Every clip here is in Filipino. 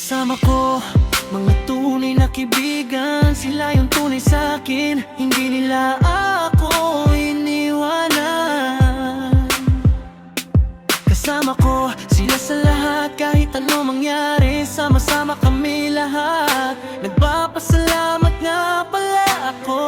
Kasama ko, mga tunay na kaibigan. Sila yung tunay sa'kin, hindi nila ako iniwanan. Kasama ko, sila sa lahat, kahit ano mangyari. Sama-sama kami lahat, nagpapasalamat nga pala ako.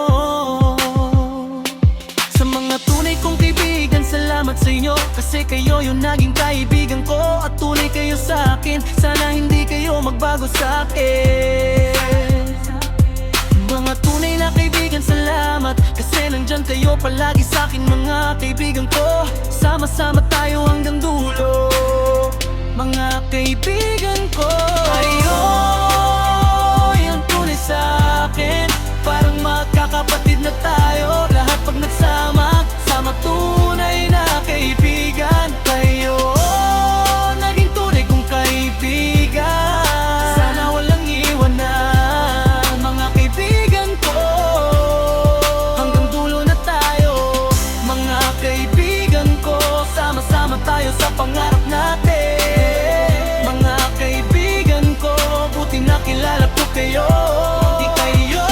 Sa mga tunay kong kaibigan, salamat sa inyo, kasi kayo yung naging kaibigan ko. At tunay kayo sa akin, sana hindi kayo magbago sa akin. Mga tunay na kaibigan, salamat, kasi nandyan kayo palagi sa akin. Mga kaibigan ko, sama-sama tayo hanggang dulo. Mga kaibigan ko, kayo yung tunay sa akin, parang magkakapatid na tayo. Lahat pag nagsama, sama tunay na kaibigan. Kayo naging tunay kong kaibigan, sana walang iwanan. Mga kaibigan ko, hanggang dulo na tayo. Mga kaibigan ko, sama-sama tayo sa pangarap natin. Mga kaibigan ko, buti nakilala ko kayo. Di kayo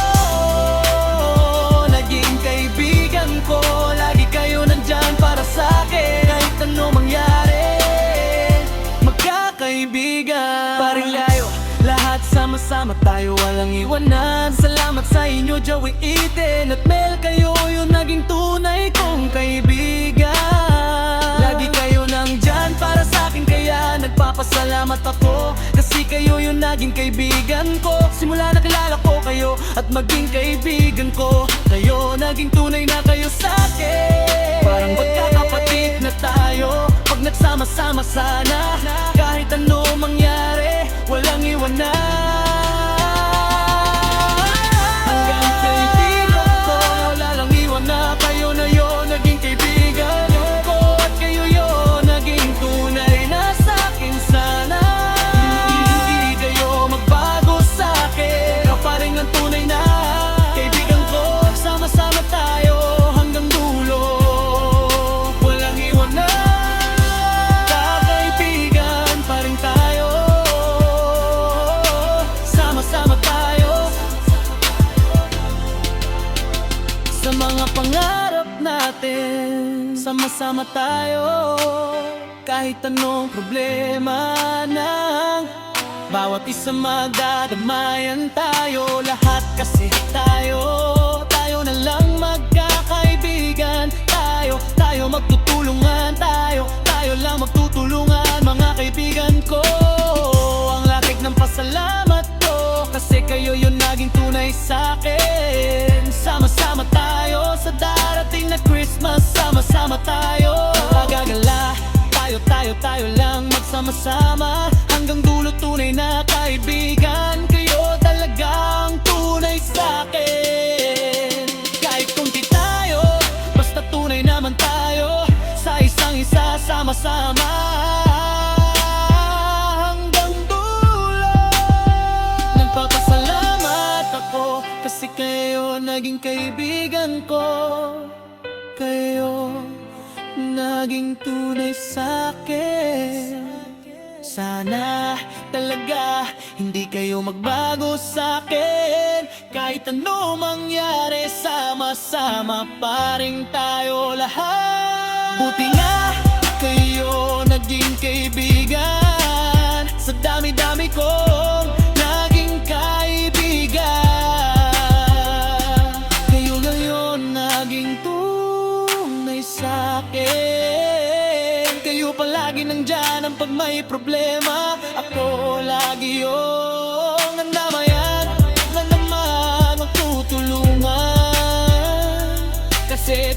naging kaibigan ko, lagi kayo nandyan para sa'kin. Kahit ano mangyari, magkakaibigan. Paring layo, lahat sama-sama tayo, walang iwanan. Salamat sa inyo, Joey, Eden at Mel. Kayo yung naging tunay kong kaibigan. Lagi kayo nandyan para sa'kin, kaya nagpapasalamat ako, kasi kayo yung naging kaibigan ko. Simula nakilala ko kayo at maging kaibigan ko, kayo naging tunay na kayo sa'kin. Parang magkakapatid na tayo, pag nagsama-sama sana. Kahit ano mangyari, walang iwanan. Hanggang kaibigan ko, wala lang iwan na. Kayo na yun, naging kaibigan ko, at kayo yun, naging tunay na sa'kin sana. Hindi kayo magbago sa'kin, ikaw pa rin ang tunay na kaibigan ko. Sama-sama tayo hanggang dulo, walang iwanan. Kakaibigan pa rin tayo, sama-sama tayo sa mga pangarap natin. Sama-sama tayo, kahit anong problema ng bawat isa magdadamayan tayo. Lahat kasi tayo na lang magkakaibigan. Tayo magtutulungan, tayo lang magtutulungan. Mga kaibigan ko, ang lakik ng pasalamat ko, kasi kayo yung naging tunay sa'kin. Sama-sama tayo sa darating na Christmas, sama-sama tayo magagala. Tayo lang magsama-sama hanggang dulo, tunay na kaibigan. Kayo talagang tunay sa'kin. Kahit kunti tayo, basta tunay naman tayo, sa isang isa, sama-sama hanggang dulo. Nagpapasalamat ako, kasi kayo naging kaibigan ko. Kayo naging tunay sa'kin. Sana talaga hindi kayo magbago sa'kin. Kahit ano mangyari, sama-sama pa rin tayo lahat. Buti nga kayo naging kaibigan, sa dami-dami kong naging kaibigan. Kayo ngayon naging tunay sa'kin. Kayo palagi nandyan ang pag may problema. Ako lagi yung nandamayan, na naman magtutulungan, kasi